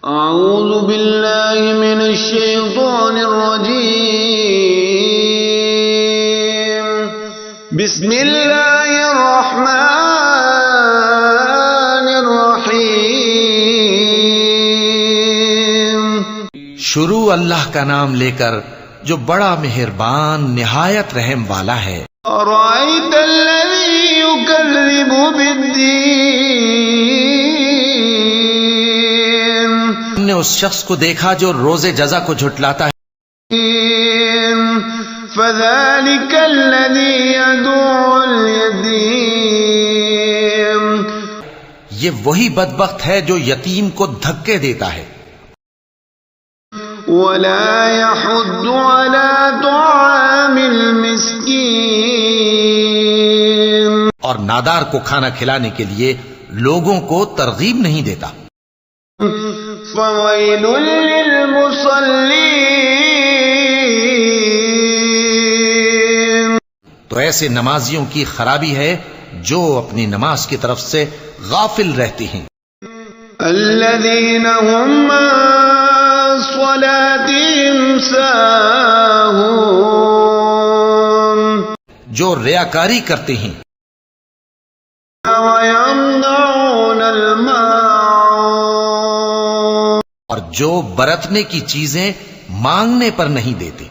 أعوذ بالله من الشيطان الرجيم. بسم الله الرحمن الرحيم. شروع اللہ کا نام لے کر جو بڑا مہربان نہایت رحم والا ہے. أرأيت الذي يكذب بالدين. ہم نے اس شخص کو دیکھا جو روز جزا کو جھٹلاتا ہے. فذلك الذي يدعو اليتيم. یہ وہی بدبخت ہے جو یتیم کو دھکے دیتا ہے ولا يحض على طعام المسكين. اور نادار کو کھانا کھلانے کے لیے لوگوں کو ترغیب نہیں دیتا. فويل للمصلين. تو ایسے نمازیوں کی خرابی ہے جو اپنی نماز کی طرف سے غافل رہتی ہیں. الذين هم عن صلاتهم ساهون. جو ریاکاری کرتے ہیں ويمنعون الماعون. اور جو برتنے کی چیزیں مانگنے پر نہیں دیتے.